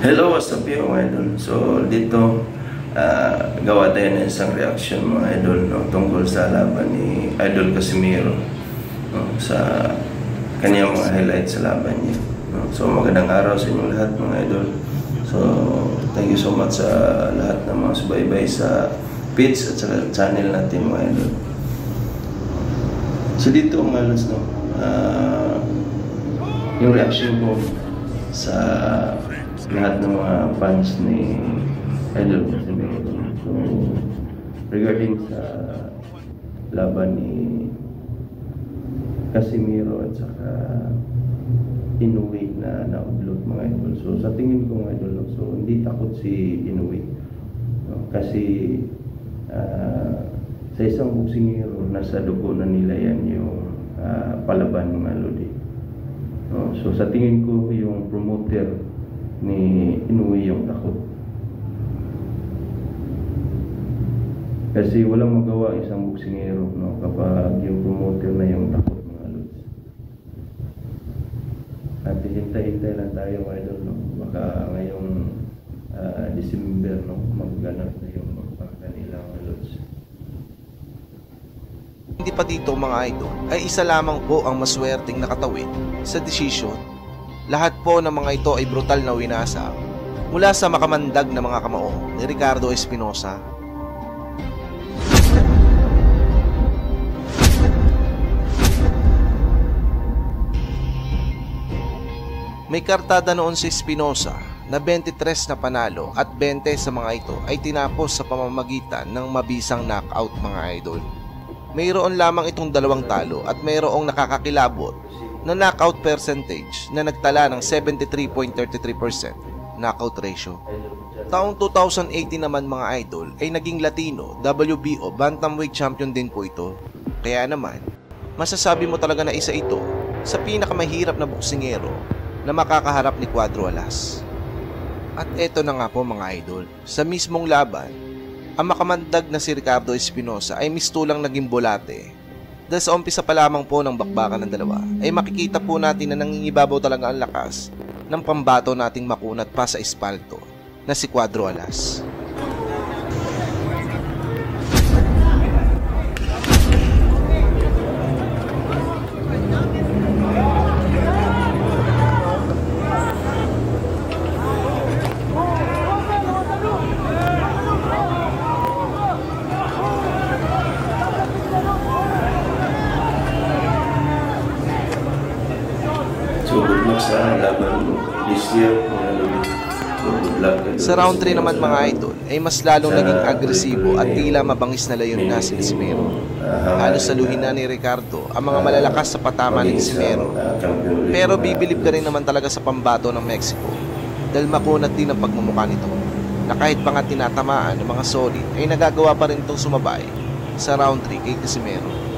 Hello, what's up yung mga idol? So dito, gawa tayo ng isang reaction mga idol, no, tungkol sa laban ni Idol Casimiro, no, sa kanyang mga highlights sa laban niya, no. So magandang araw sa inyong lahat mga idol. So thank you so much sa lahat ng mga subaybay sa page at sa channel natin mga idol. So dito mga idols, no, yung reaction ko sa lahat ng mga fans ni Idol Casimiro. So, regarding sa laban ni Casimiro at saka Inoue na na-upload mga idol. So, sa tingin ko mga idol, so hindi takot si Inoue. No? Kasi sa isang boksingero, nasa dugo na nila yan yung palaban mga lodi. No? So, sa tingin ko yung promoter ni Inoue yung takot. Kasi walang magawa isang boksingero, no, kapag yung promoter na yung takot mga lods. At hintay-hintay lang tayo mga idol, no? Baka ngayong December, no, magganap na yung magpakanilang mga lods. Hindi pa dito mga idol ay isa lamang po ang maswerteng nakatawid sa desisyon. Lahat po ng mga ito ay brutal na winasa mula sa makamandag na mga kamao ni Ricardo Espinosa. May kartada noon si Espinosa na 23 na panalo at 20 sa mga ito ay tinapos sa pamamagitan ng mabisang knockout mga idol. Mayroon lamang itong dalawang talo at mayroong nakakakilabot na knockout percentage na nagtala ng 73.33% knockout ratio. Taong 2018 naman mga idol ay naging Latino WBO Bantamweight Champion din po ito. Kaya naman, masasabi mo talaga na isa ito sa pinakamahirap na boksingero na makakaharap ni Cuadro Alas. At eto na nga po mga idol, sa mismong laban, ang makamandag na si Ricardo Espinosa ay mistulang naging bolate. Dahil sa umpisa pa lamang po ng bakbakan ng dalawa, ay makikita po natin na nangingibabaw talaga ang lakas ng pambato nating makunat pa sa espalto na si Cuadro Alas. So good luck sa laban mo this year mga lodi. So good luck. Sa round 3 naman mga idol ay mas lalong naging agresibo at tila mabangis na layon na si Casimiro. Halos saluhin na ni Ricardo ang mga malalakas sa patama ni Casimiro. Pero bibilib ka rin naman talaga sa pambato ng Mexico dahil makunat din ang pagmumukha nito na kahit pa nga tinatamaan ng mga solid ay nagagawa pa rin itong sumabay sa round 3 kay Casimiro.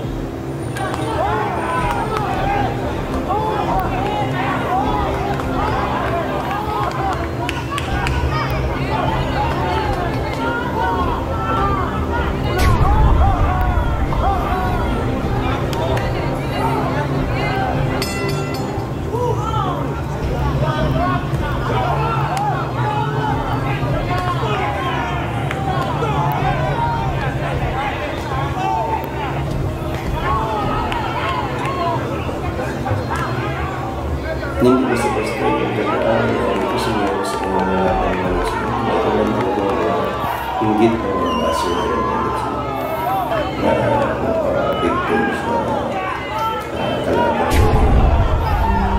Hindi ko sa first time yung gandaan kasi meron sa mga laban na nasa mga hinggit ng mga master na victim sa kalaban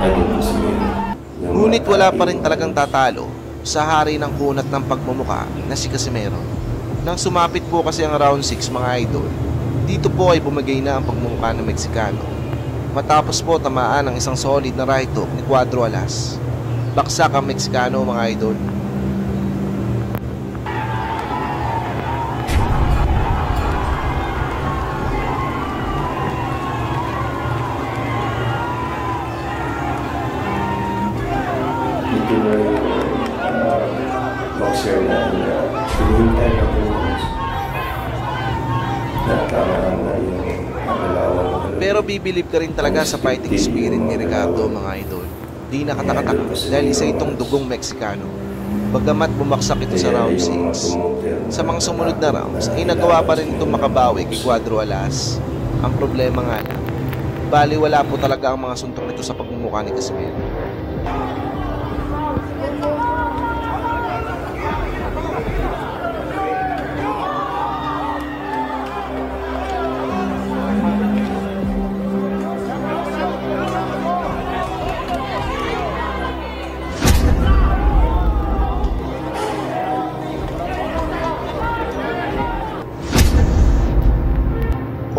Idol Casimiro. Ngunit wala pa rin talagang tatalo sa hari ng kunat ng pagmumuka na si Casimiro. Nang sumapit po kasi ang round 6 mga idol, dito po ay bumagay na ang pagmumuka ng Meksikano. Matapos po tamaan ng isang solid na right hook ni Cuadro Alas. Baksak ang Meksikano mga idol. Dito na yung boxer na pinihintay na po na tama na yung nakalawan. Pero bibilib ka rin talaga sa fighting spirit ni Ricardo mga idol. Di nakatakatak dahil isa itong dugong Meksikano. Bagamat bumaksak ito sa round 6, sa mga sumunod na rounds ay nagawa pa rin itong makabawi kay Cuadro Alas. Ang problema nga lang, bali wala po talaga ang mga suntok nito sa pagmumukha ni Casimero.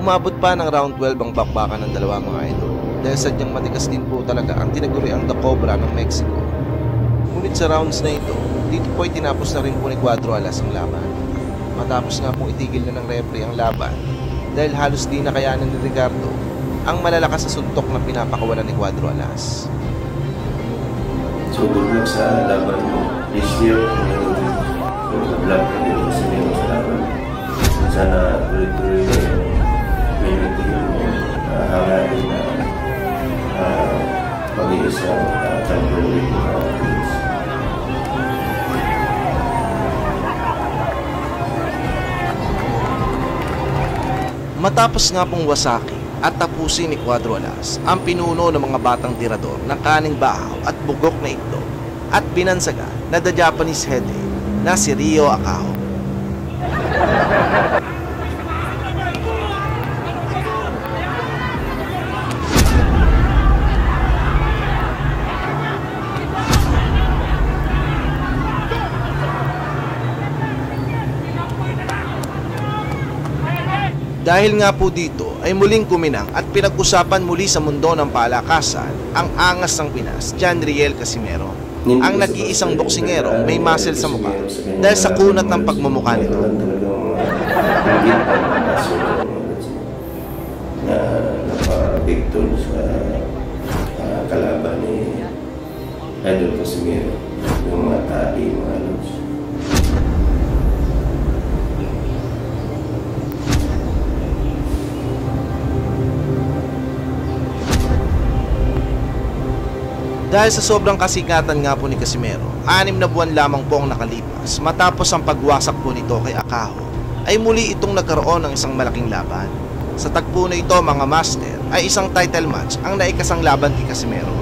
Umabot pa ng round 12 ang bakbakan ng dalawa mga idol dahil sadyang matigas din po talaga ang tinaguriang The Cobra ng Mexico. Ngunit sa rounds na ito, dito po ay tinapos na rin po ni Cuadro Alas ang laban. Matapos nga pong itigil na ng referee ang laban dahil halos di nakayanan ni Ricardo ang malalakas na suntok na pinapakawalan ni Cuadro Alas. So good luck sa laban mo this year. Good luck sa laban. Sana tuloy-tuloy hangarin na mag-iisang champion league ng Philippines. Matapos nga pong wasaki at tapusin ni Cuadro Alas ang pinuno ng mga batang tirador ng kaning bahaw at bugok na itlog at binansaga na the Japanese heavyweight na si Ryo Akaho. Dahil nga po dito ay muling kuminang at pinag-usapan muli sa mundo ng palakasan ang angas ng Pinas, John Riel Casimero, ang nag-iisang boksingero may muscle sa mukha dahil sa kunat ng pagmumukha nito. Na napabigtol sa kalaban ni Idol Casimero, yung mga tali, mga lods. Dahil sa sobrang kasikatan nga po ni Casimero, 6 na buwan lamang po ang nakalipas matapos ang pagwasak po nito kay Akaho, ay muli itong nagkaroon ng isang malaking laban. Sa tagpo na ito mga master ay isang title match ang naikasang laban kay Casimero.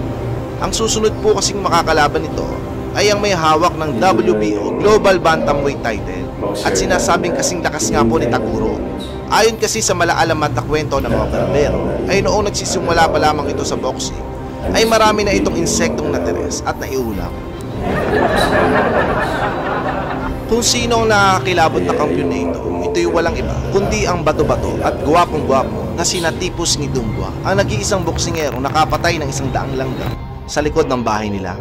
Ang susunod po kasing makakalaban nito ay ang may hawak ng WBO Global Bantamweight title at sinasabing kasing lakas nga po ni Takuro. Ayon kasi sa malaalamat na kwento ng mga barbero ay noong nagsisimula pa lamang ito sa boxing ay marami na itong insektong nateres at naiulam. Kung sino ang nakakilabot na kampiyon na ito'y walang iba kundi ang bato-bato at gwapong-gwapo na sina Tipos ni Dumbwa, ang nag-iisang boksingero nakapatay ng 100 langgam sa likod ng bahay nila.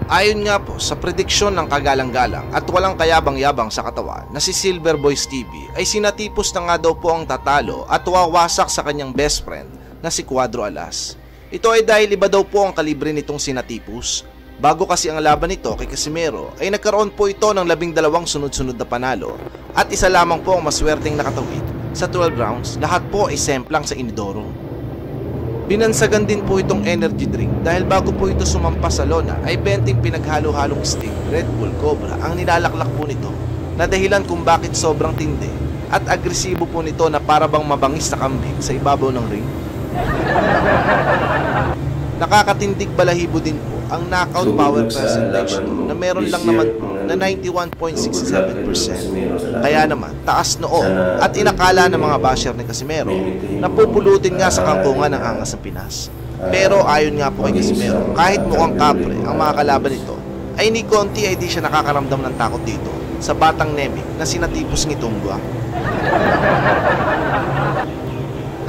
Ayon nga po sa prediksyon ng kagalang-galang at walang kayabang-yabang sa katawan na si Silver Boys TV ay sinatipos na nga daw po ang tatalo at wawasak sa kanyang best friend na si Cuadro Alas. Ito ay dahil iba daw po ang kalibre nitong sinatipos. Bago kasi ang laban nito kay Casimero ay nagkaroon po ito ng 12 sunod-sunod na panalo at isa lamang po ang maswerteng nakatawid. Sa 12 rounds, lahat po ay semplang sa inidoro. Binansagan din po itong energy drink dahil bago po ito sumampas sa lona ay 20 pinaghalo-halong Sting, Red Bull, Cobra ang nilalaklak po nito na dahilan kung bakit sobrang tindi at agresibo po nito na parabang mabangis na kambing sa ibabaw ng ring. Nakakatindig balahibo din po ang knockout power presentation na meron lang naman po na 91.67%. Kaya naman, taas noo at inakala ng mga basher ni Casimero na pupulutin nga sa kangkungan ng angas ng Pinas. Pero ayon nga po kay Casimero, kahit mukhang kapre ang mga kalaban nito, ay ni konti ay di siya nakakaramdam ng takot dito sa batang nemik na sinatipos ni Dumbwa.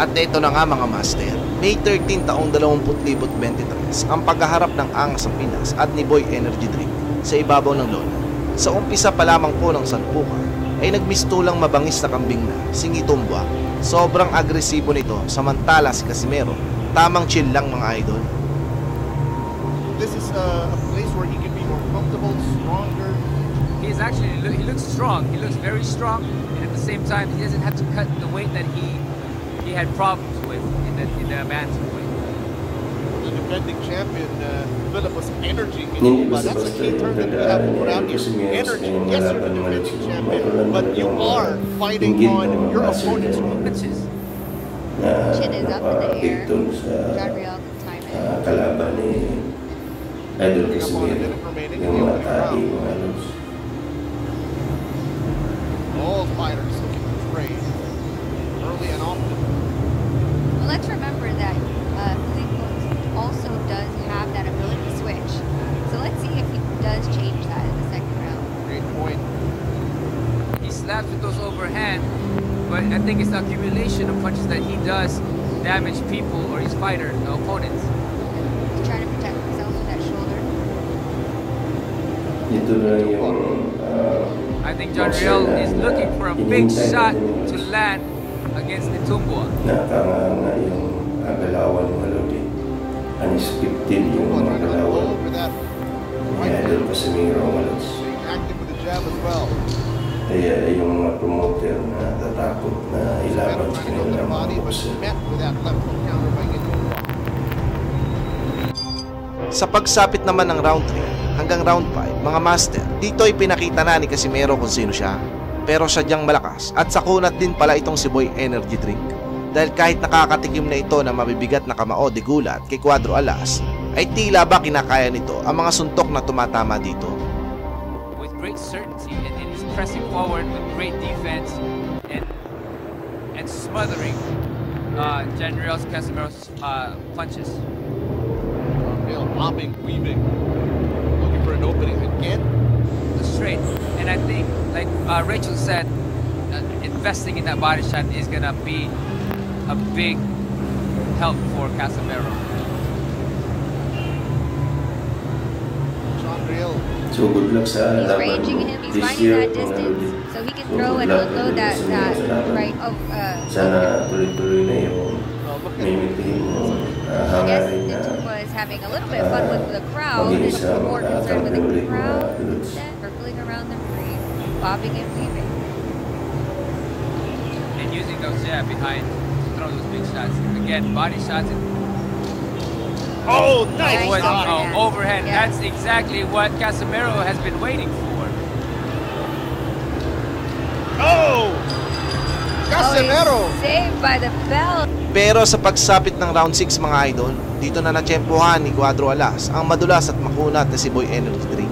At ito na nga mga master, May 13 taong 2023 ang paghaharap ng angas ng Pinas at ni Boy Energy Drink sa ibabaw ng lona. Sa umpisa pa lamang po ng salpukan ay nagmistulang mabangis na kambing na si Dumbwa. Sobrang agresibo nito samantala si Casimero tamang chill lang mga idol. This is a place where he can be more comfortable, stronger. He looks strong. He looks very strong, and at the same time, he doesn't have to cut the weight that he had problems with in the bantamweight. The defending champion Philip was energy. Hindi But basta that's a basta key yung term that you have to put out pagdaan here. ni Energy. yung Yes, you're the laban mo defending sa champion, Michael but you are fighting inggit on ng your muscle opponent's niya Punches. na Chin is up in the air. napapictol sa John Real can time it. kalaban ni Idol Bring up on a Casimiro. minute remaining. Yung The mga opening tahi, round. mga lods. All fighters looking to trade early and often. Well, let's remember that Felipe also does have that ability to switch. So let's see if he does change that in the second round. Great point. He slaps with those overhand, but I think it's the accumulation of punches that he does damage people or his fighters, the opponents. He's trying to protect himself with that shoulder. Ito na yung I think John Real is looking for a big shot to land against Itumbua. nakanganga yung galawan mo lodi. Unscripted yung Well, mga trying to go galawan over that ni right Idol hand. Casimiro, mga lods. Being active with the jab as well. Kaya yung mga promoter na tatakot na ilaban Better sa trying to go to kanila the mga body, but boxer. met with that left hook counter by Itumbua. Sa pagsapit naman ng round 3 hanggang round 5, mga master, dito ay pinakita na ni Casimiro kung sino siya. Pero sadyang malakas at sakunat din pala itong si Boy Energy Drink. Dahil kahit nakakatikim na ito na mabibigat na kamao de gulat kay Cuadro Alas, ay tila ba kinakaya nito ang mga suntok na tumatama dito. With great certainty, and he's pressing forward with great defense and smothering John Real's Casimiro's punches. Real bobbing, weaving, looking for an opening again. Straight. And I think, like Rachel said, investing in that body shot is gonna be a big help for Casimiro. John Real. So good luck sa He's laban ranging him. He's this finding year, that mga distance lodi. so he can So throw good and luck unload ulit that sa inyo sa laban. right of Sana tuloy-tuloy na yung Look at mimitihin mo I guess hangarin na Itumbua is having a little bit of fun with the crowd and mag-iisang more concerned with the ulit crowd. mga lods. Then circling around the ring, bobbing and weaving. And using those jab behind to throw those big shots. Again, body shots and Oh, nice Nice shot. overhand. overhand. Yeah. That's exactly what Casimiro has been waiting for. Oh! Casimiro! Oh, he's saved by the bell. Pero sa pagsapit ng round 6 mga idol, dito na natsyempohan ni Cuadro Alas ang madulas at makunat na si Boy Energy Drink.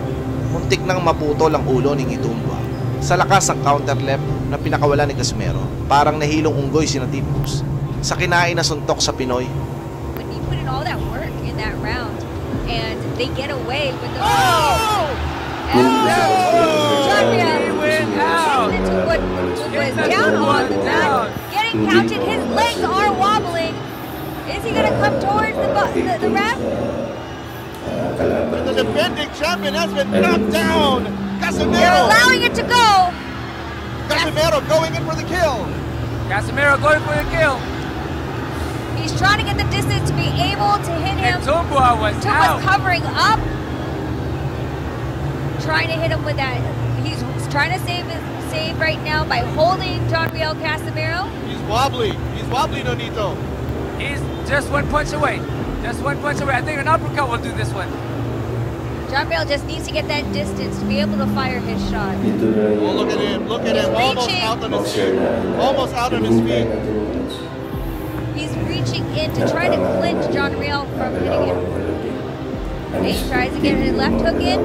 Muntik nang maputol ang ulo ni Itumbua. Sa lakas ng counter left na pinakawala ni Casimiro, parang nahilong unggoy si Natipos. Sa kinain na suntok sa Pinoy, When you put in all that work in that round and they get away with the John Real went out. into what was down on the mat, getting counted. His legs are wobbling. Is he gonna come towards the ref? The defending champion has been knocked down. They're Casimiro! allowing it to go. Casimiro going in for the kill. Casimiro going for the kill. He's trying to get the distance to be able to hit him. And Tumbua was Tumba's out. covering up, trying to hit him with that. He's trying to save right now by holding John Real Casimiro. He's wobbly. He's wobbly, Nonito. He's just one punch away. Just one punch away. I think an uppercut will do this one. John Real just needs to get that distance to be able to fire his shot. Dito na Oh, yung look at him. Look at him. Almost reaching. out on his boxer feet. na Almost out on his hinihintay feet. natin yung lods. He's reaching in to try to clinch John Real from hitting him. And he tries to get his left hook in,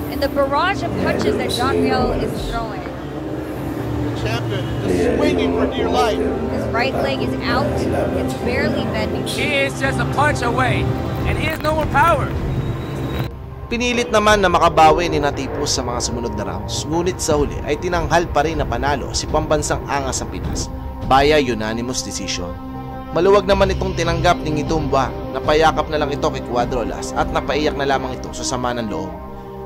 and the barrage of punches that John Real is throwing. The champion is swinging for dear life. His right leg is out. It's barely bending. He is just a punch away, and he has no more power. Pinilit naman na makabawi ni Natipos sa mga sumunod na rounds, ngunit sa huli ay tinanghal pa rin na panalo si pambansang angas ng Pinas via unanimous decision. Maluwag naman itong tinanggap ni Itumbua, napayakap na lang ito kay Cuadro Alas at napaiyak na lamang ito sa sama ng loob.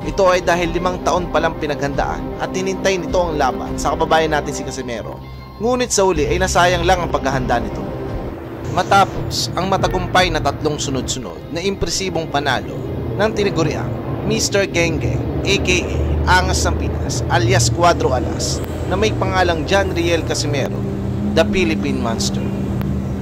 Ito ay dahil 5 taon palang pinaghandaan at hinintay nito ang laban sa kababayan natin si Casimiro. Ngunit sa huli ay nasayang lang ang paghahanda nito. Matapos ang matagumpay na 3 sunod-sunod na impresibong panalo ng tinaguriang Mr. Genge aka Angas ng Pinas alias Cuadro Alas na may pangalang John Real Casimiro, the Philippine Monster.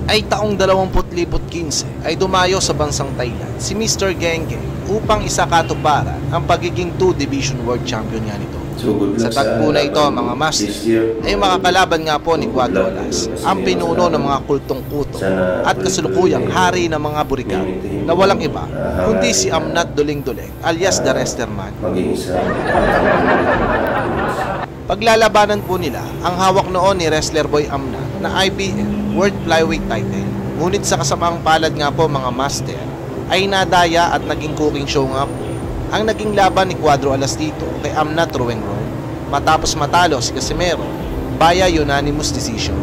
ay taong 2015 ay dumayo sa bansang Thailand si Mr. Geng Geng upang isakatuparan ang pagiging 2 Division World Champion nga nito. So, good Sa luck tagpo na ito laban mga master this year. ay makakalaban nga po ni Cuadro Alas, ang pinuno ng mga kultong kuto at kasulukuyang hari ng mga Burigaw na walang iba kundi si Amnat Duling Duling alias The Wrestlerman. Mag-iisa. Paglalabanan po nila ang hawak noon ni Wrestler Boy Amnat na IBF World Flyweight title. Ngunit sa kasamaang palad nga po mga master ay nadaya at naging cooking show nga po ang naging laban ni Cuadro Alas dito kay Amnat Rueng Roy matapos matalo si Casimero via unanimous decision.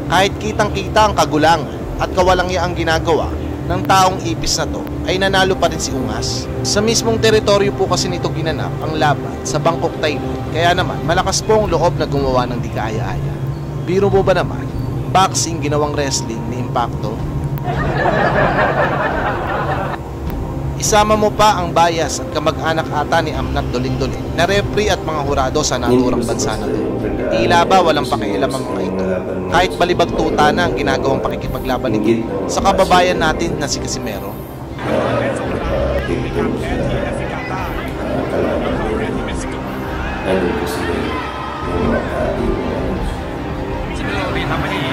Kahit kitang-kita ang kagulangan at kawalang-yaang ginagawa ng taong ipis na to ay nanalo pa rin si Ungas. Sa mismong teritoryo po kasi nito ginanap ang laban sa Bangkok, Thailand. Kaya naman malakas po ang loob na gumawa ng di kaaya-aya. Biro mo ba naman? Boxing ginawang wrestling ni Impacto? Isama mo pa ang bias at kamag-anak ata ni Amnat Duling Duling na referee at mga hurado sa naturang bansa na to. Tila ba walang pakialam ang mga ito? Kahit balibag tuta na ang ginagawang pakikipaglaban nito sa kababayan natin na si Casimero.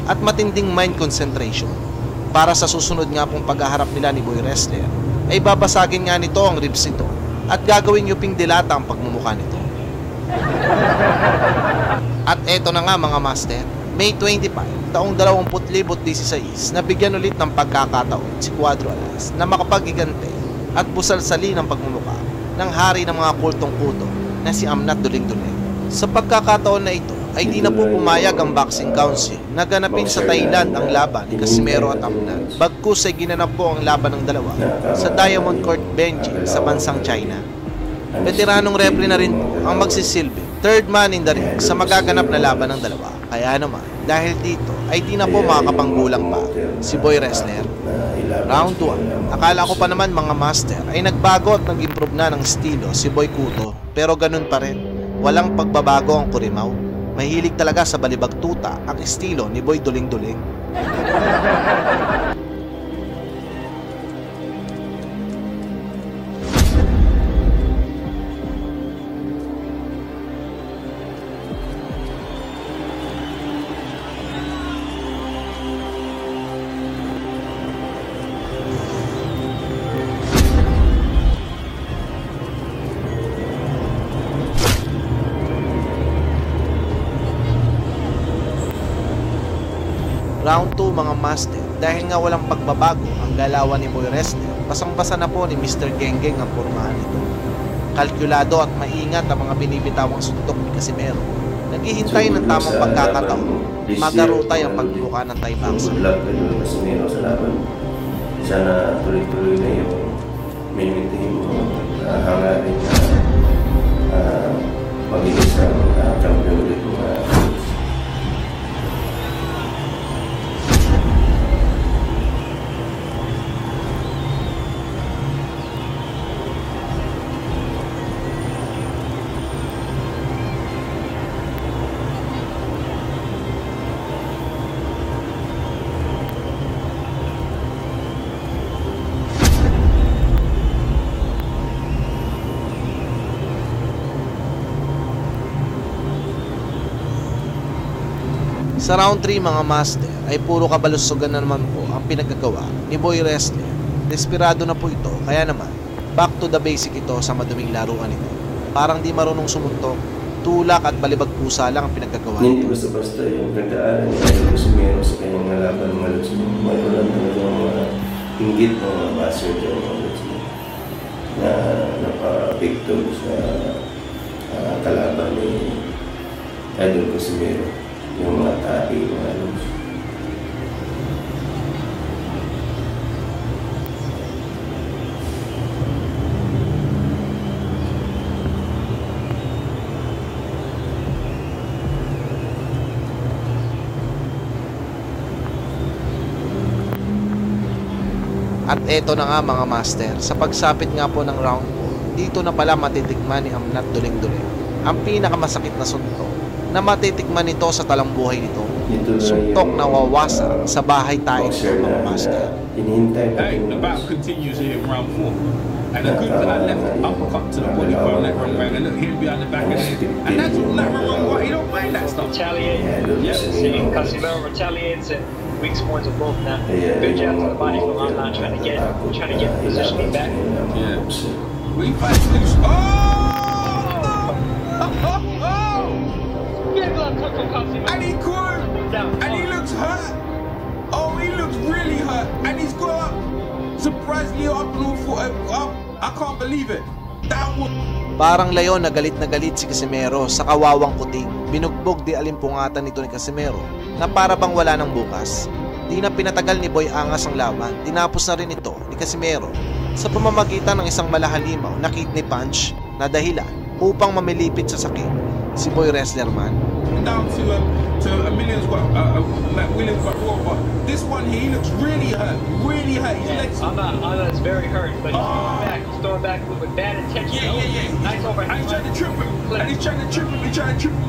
At matinding mind concentration para sa susunod nga pong paghaharap nila ni Boy Wrestler ay babasagin nga nito ang ribs nito at gagawin yuping dilata ang pagmumukha nito. At eto na nga mga master, May 25, taong 2016 nabigyan ulit ng pagkakataon si Cuadro Alas na makapag-igante at busalsali ng pagmumukha ng hari ng mga kultong kuto na si Amnat Duling Duling. Sa pagkakataon na ito ay di na po pumayag ang Boxing Council na ganapin sa Thailand ang laban ni Casimero at Amnat. Bagkus ay ginanap po ang laban ng dalawa sa Diamond Court Beijing sa bansang China. Veteranong referee na rin po ang magsisilbi third man in the ring sa magaganap na laban ng dalawa. Kaya naman, dahil dito ay di na po makakapanggulang pa si Boy Wrestler. Round 1. Akala ko pa naman mga master ay nagbago at nag-improve na ng estilo si Boy Kuto, pero ganun pa rin. Walang pagbabago ang Kurimaw. Mahilig talaga sa balibag tuta ang estilo ni Boy Duling Duling. Round 2 mga master, dahil nga walang pagbabago ang galawan ni Boy Wrestler, basang-basa na po ni Mr. Geng Geng ang pormahan nito. Kalkulado at maingat ang mga binibitawang suntok ni Casimero. Naghihintay ng tamang pagkakataon, magarutay ang pagbuka ng Thai boxing. Good luck kay Casimero sa laban. Sana tuloy-tuloy na yung minimitihin mo hangarin na magiging isang champion ulit mo. Sa round 3 mga master ay puro kabalusugan na naman po ang pinagagawa ni Boy Wrestler. Desperado na po ito, kaya naman back to the basic ito sa maduming laruan ito. Parang di marunong sumuntok, tulak at balibag pusa lang ang pinagagawa Hindi nito. basta-basta yung pagdaanan ni Idol Casimero sa kanyang laban ng Malos. Mayroon lang talaga mga hinggit ng mga baser dyan na napapicture sa kalaban ni Idol Casimero. Yung mga tabi, mga alos. At eto na nga mga master, sa pagsapit nga po ng round 4, dito na pala matitikman ni Amnat Duling Duling ang pinakamasakit na suntok na matitikman nito sa talang buhay nito. suntok na wawasa sa bahay tayo boxer ng mga na master. hinihintay pa Hey, din the yung battle continues here in round 4. And the good that I left uppercut to the body from that run and look him behind the back of the head. And that's all that run what he don't mind that stuff. Retaliate. Yeah. Seeing Casimiro retaliates and weak points of both now. Good jab to the body from Amlan trying to get the positioning back. Yeah. We fight loose. Oh! Big left hook from Casimiro. And he caught him. And he looks hurt. Oh, he looks really hurt. And he's got up. Surprisingly up and all foot up. I can't believe it. That one. Parang layon na galit si Casimiro sa kawawang kuting. Binugbog di alimpungatan nito ni Casimiro na para bang wala ng bukas. Di na pinatagal ni Boy Angas ang laban, tinapos na rin ito ni Casimiro sa pamamagitan ng isang malahalimaw na kidney punch na dahilan upang mamilipit sa sakit si Boy Wrestler man. Down to a million's worth, Williams got raw, but this one here, he looks really hurt, his legs. Amlan's very hurt, but he's throwing back with bad intention. Yeah. Nice overhand. And he's trying to trip him,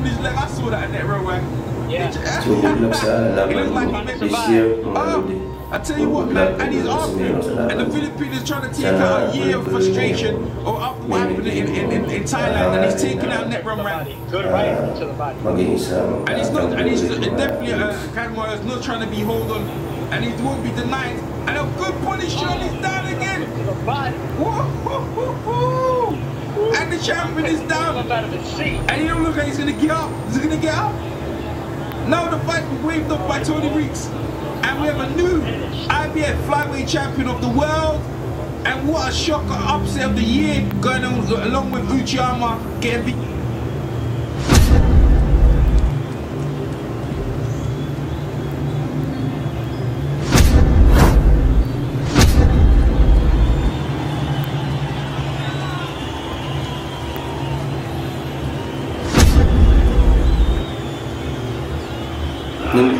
his leg. I saw that in that row, man. Yeah. Sumulog sa laban this year, mga lodi. I tell you what, man, and he's after him. And the Philippines is trying to take out a year of frustration or after what happened in Thailand, and he's taking out net run round. Good right to the body. Maging isang And he's definitely Canmore is not trying to be hold on, and he won't be denied. And a good punish shot is down again. To the body. Woo-hoo-hoo-hoo. And the champion is down. Out of his seat. And he don't look like he's gonna get up. Is he gonna get up? Now the fight was waved up by Tony Weeks. And we have a new IBF flyweight champion of the world. And what a shocker upset of the year going on along with Uchiyama getting beat. Nung